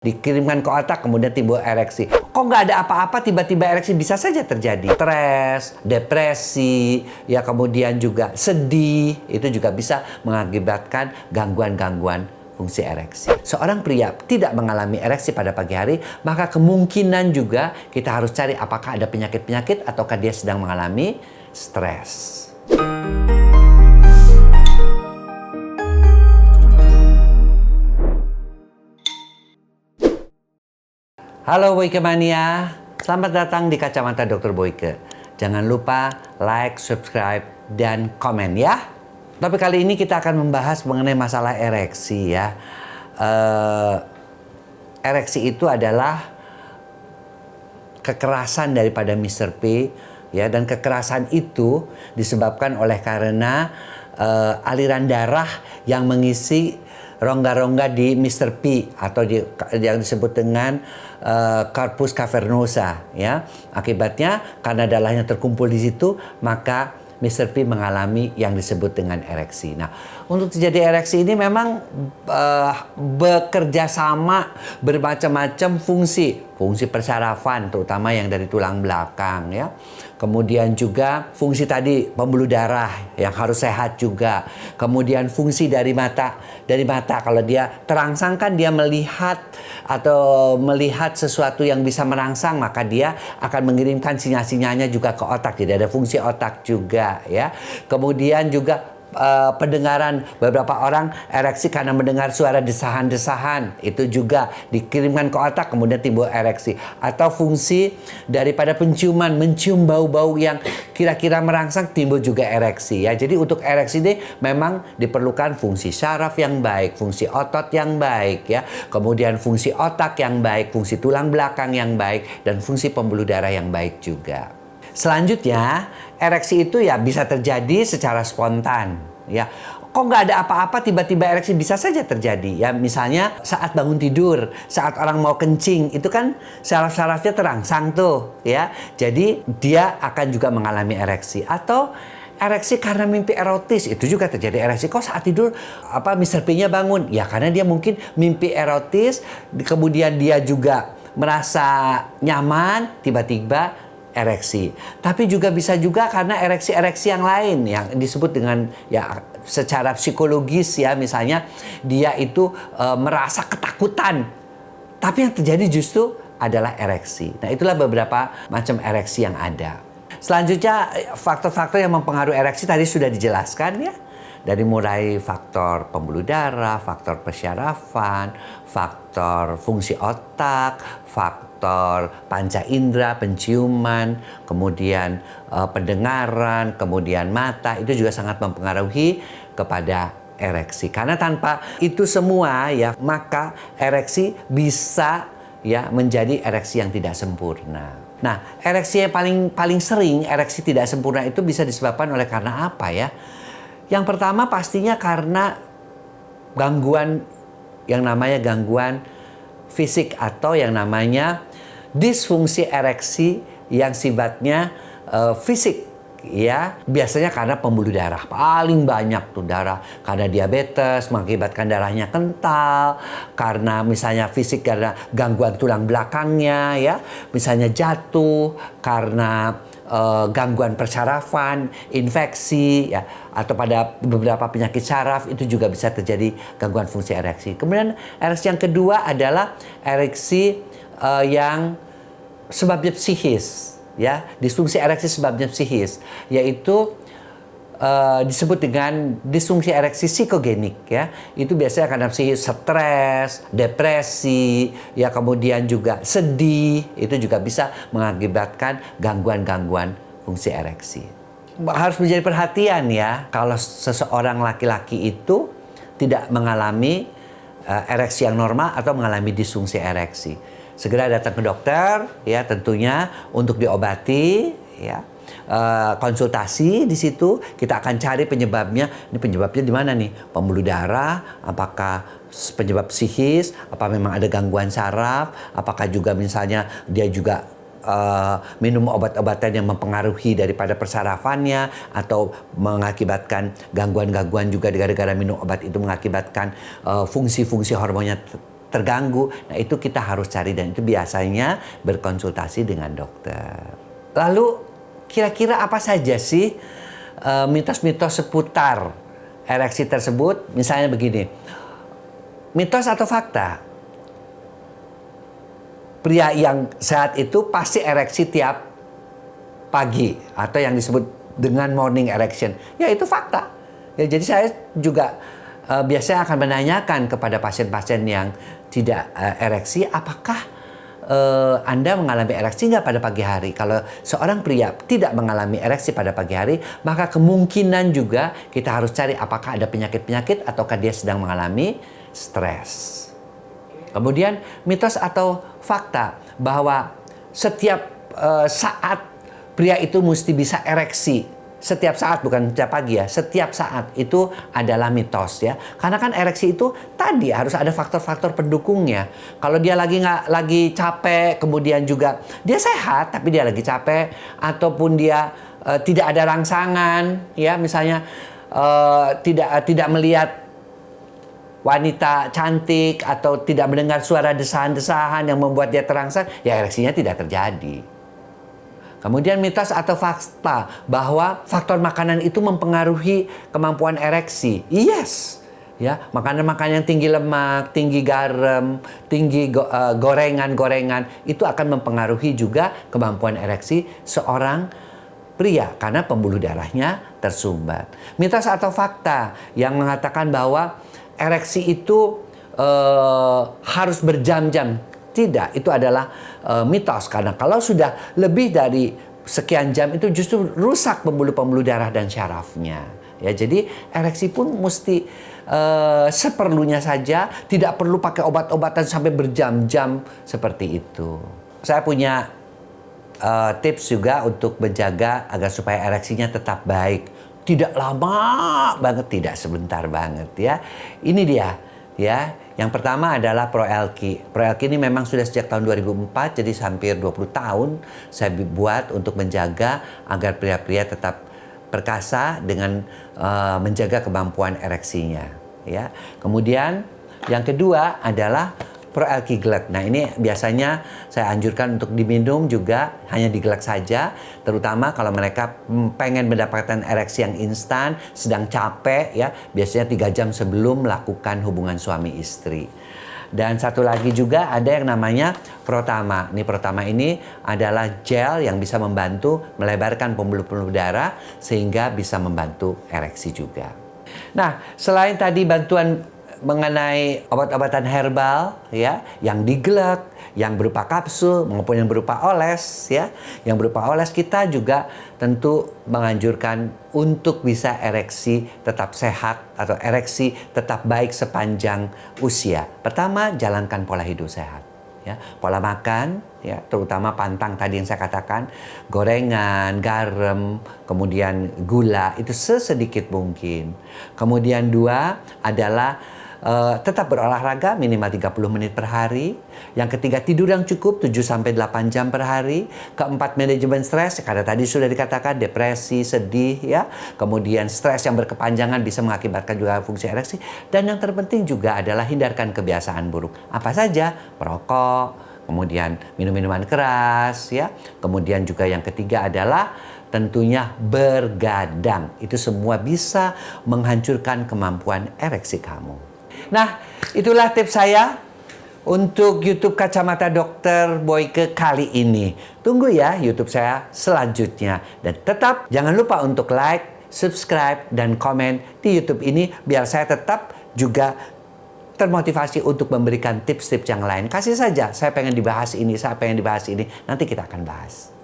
Dikirimkan ke otak, kemudian timbul ereksi. Kok nggak ada apa-apa, tiba-tiba ereksi? Bisa saja terjadi. Stres, depresi, ya kemudian juga sedih, itu juga bisa mengakibatkan gangguan-gangguan fungsi ereksi. Seorang pria tidak mengalami ereksi pada pagi hari, maka kemungkinan juga kita harus cari apakah ada penyakit-penyakit ataukah dia sedang mengalami stres. Halo Boyke Mania, selamat datang di Kacamata Dr. Boyke. Jangan lupa like, subscribe, dan komen ya. Tapi kali ini kita akan membahas mengenai masalah ereksi ya. Ereksi itu adalah kekerasan daripada Mr. P ya, dan kekerasan itu disebabkan oleh karena aliran darah yang mengisi rongga-rongga di Mr. P atau yang disebut dengan corpus cavernosa ya. Akibatnya karena darahnya terkumpul di situ, maka Mr. P mengalami yang disebut dengan ereksi. Nah, untuk terjadi ereksi ini memang bekerja sama bermacam-macam fungsi persarafan, terutama yang dari tulang belakang ya. Kemudian juga fungsi tadi pembuluh darah yang harus sehat juga. Kemudian fungsi dari mata kalau dia terangsang kan dia melihat atau melihat sesuatu yang bisa merangsang, maka dia akan mengirimkan sinyal-sinyalnya juga ke otak. Jadi ada fungsi otak juga ya. Kemudian juga pendengaran, beberapa orang ereksi karena mendengar suara desahan-desahan, itu juga dikirimkan ke otak, kemudian timbul ereksi. Atau fungsi daripada penciuman, mencium bau-bau yang kira-kira merangsang, timbul juga ereksi ya. Jadi untuk ereksi ini memang diperlukan fungsi syaraf yang baik, fungsi otot yang baik ya, kemudian fungsi otak yang baik, fungsi tulang belakang yang baik, dan fungsi pembuluh darah yang baik juga. Selanjutnya, ereksi itu ya bisa terjadi secara spontan ya. Kok nggak ada apa-apa, tiba-tiba ereksi? Bisa saja terjadi ya. Misalnya saat bangun tidur, saat orang mau kencing, itu kan saraf-sarafnya terangsang tuh ya. Jadi dia akan juga mengalami ereksi. Atau ereksi karena mimpi erotis, itu juga terjadi ereksi. Kok saat tidur Mr. P-nya bangun? Ya karena dia mungkin mimpi erotis, kemudian dia juga merasa nyaman, tiba-tiba ereksi. Tapi juga bisa juga karena ereksi-ereksi yang lain yang disebut dengan ya secara psikologis ya, misalnya dia itu merasa ketakutan, tapi yang terjadi justru adalah ereksi. Nah, itulah beberapa macam ereksi yang ada. Selanjutnya, faktor-faktor yang mempengaruhi ereksi tadi sudah dijelaskan ya. Dari mulai faktor pembuluh darah, faktor persyarafan, faktor fungsi otak, faktor panca indera, penciuman, kemudian pendengaran, kemudian mata, itu juga sangat mempengaruhi kepada ereksi. Karena tanpa itu semua ya, maka ereksi bisa ya menjadi ereksi yang tidak sempurna. Nah, ereksi yang paling sering ereksi tidak sempurna itu bisa disebabkan oleh karena apa ya? Yang pertama pastinya karena gangguan yang namanya gangguan fisik atau yang namanya disfungsi ereksi yang sifatnya fisik ya. Biasanya karena pembuluh darah, paling banyak tuh darah karena diabetes mengakibatkan darahnya kental, karena misalnya fisik karena gangguan tulang belakangnya ya, misalnya jatuh karena gangguan persarafan, infeksi ya, atau pada beberapa penyakit saraf, itu juga bisa terjadi gangguan fungsi ereksi. Kemudian ereksi yang kedua adalah ereksi yang sebabnya psikis ya, disfungsi ereksi sebabnya psikis, yaitu disebut dengan disfungsi ereksi psikogenik ya. Itu biasanya karena psikis, stres, depresi ya, kemudian juga sedih, itu juga bisa mengakibatkan gangguan-gangguan fungsi ereksi. Harus menjadi perhatian ya, kalau seseorang laki-laki itu tidak mengalami ereksi yang normal atau mengalami disfungsi ereksi, segera datang ke dokter ya, tentunya untuk diobati ya. Konsultasi di situ kita akan cari penyebabnya. Ini penyebabnya di mana nih? Pembuluh darah, apakah penyebab psikis, apa memang ada gangguan saraf, apakah juga misalnya dia juga minum obat-obatan yang mempengaruhi daripada persarafannya, atau mengakibatkan gangguan-gangguan juga gara-gara minum obat itu mengakibatkan fungsi-fungsi hormonnya terganggu. Nah, itu kita harus cari dan itu biasanya berkonsultasi dengan dokter. Lalu kira-kira apa saja sih mitos-mitos seputar ereksi tersebut? Misalnya begini, mitos atau fakta? Pria yang sehat itu pasti ereksi tiap pagi atau yang disebut dengan morning erection. Ya, itu fakta. Ya, jadi saya juga biasanya akan menanyakan kepada pasien-pasien yang tidak ereksi, apakah Anda mengalami ereksi nggak pada pagi hari? Kalau seorang pria tidak mengalami ereksi pada pagi hari, maka kemungkinan juga kita harus cari apakah ada penyakit-penyakit ataukah dia sedang mengalami stres. Kemudian mitos atau fakta bahwa setiap saat pria itu mesti bisa ereksi. Setiap saat, bukan setiap pagi ya, setiap saat itu adalah mitos ya. Karena kan ereksi itu tadi harus ada faktor-faktor pendukungnya. Kalau dia lagi capek, kemudian juga dia sehat tapi dia lagi capek, ataupun dia tidak ada rangsangan ya, misalnya tidak melihat wanita cantik atau tidak mendengar suara desahan-desahan yang membuat dia terangsang, ya ereksinya tidak terjadi. Kemudian mitos atau fakta bahwa faktor makanan itu mempengaruhi kemampuan ereksi. Yes. Ya, makanan-makanan yang tinggi lemak, tinggi garam, tinggi gorengan-gorengan itu akan mempengaruhi juga kemampuan ereksi seorang pria karena pembuluh darahnya tersumbat. Mitos atau fakta yang mengatakan bahwa ereksi itu harus berjam-jam. Tidak, itu adalah mitos. Karena kalau sudah lebih dari sekian jam itu justru rusak pembuluh-pembuluh darah dan syarafnya. Ya, jadi ereksi pun mesti seperlunya saja, tidak perlu pakai obat-obatan sampai berjam-jam seperti itu. Saya punya tips juga untuk menjaga agar supaya ereksinya tetap baik. Tidak lama banget, tidak sebentar banget ya. Ini dia ya. Yang pertama adalah Pro-Elki. Pro-Elki ini memang sudah sejak tahun 2004, jadi hampir 20 tahun saya buat untuk menjaga agar pria-pria tetap perkasa dengan menjaga kemampuan ereksinya. Ya. Kemudian yang kedua adalah Pro-Elki Glek. Nah, ini biasanya saya anjurkan untuk diminum juga, hanya digelek saja. Terutama kalau mereka pengen mendapatkan ereksi yang instan, sedang capek ya, biasanya 3 jam sebelum melakukan hubungan suami istri. Dan satu lagi juga ada yang namanya Protama. Protama ini adalah gel yang bisa membantu melebarkan pembuluh-pembuluh darah sehingga bisa membantu ereksi juga. Nah, selain tadi bantuan mengenai obat-obatan herbal ya, yang digelek, yang berupa kapsul maupun yang berupa oles ya. Yang berupa oles kita juga tentu menganjurkan untuk bisa ereksi tetap sehat atau ereksi tetap baik sepanjang usia. Pertama, jalankan pola hidup sehat ya. Pola makan ya, terutama pantang tadi yang saya katakan, gorengan, garam, kemudian gula itu sesedikit mungkin. Kemudian 2 adalah tetap berolahraga minimal 30 menit per hari. Yang ketiga, tidur yang cukup 7-8 jam per hari. Keempat, manajemen stres karena tadi sudah dikatakan depresi, sedih ya. Kemudian stres yang berkepanjangan bisa mengakibatkan juga fungsi ereksi. Dan yang terpenting juga adalah hindarkan kebiasaan buruk. Apa saja? Perokok, kemudian minum minuman keras ya. Kemudian juga yang ketiga adalah tentunya bergadang. Itu semua bisa menghancurkan kemampuan ereksi kamu. Nah, itulah tips saya untuk YouTube Kacamata Dokter Boyke kali ini. Tunggu ya YouTube saya selanjutnya. Dan tetap jangan lupa untuk like, subscribe, dan komen di YouTube ini biar saya tetap juga termotivasi untuk memberikan tips-tips yang lain. Kasih saja, saya pengen dibahas ini, saya pengen dibahas ini. Nanti kita akan bahas.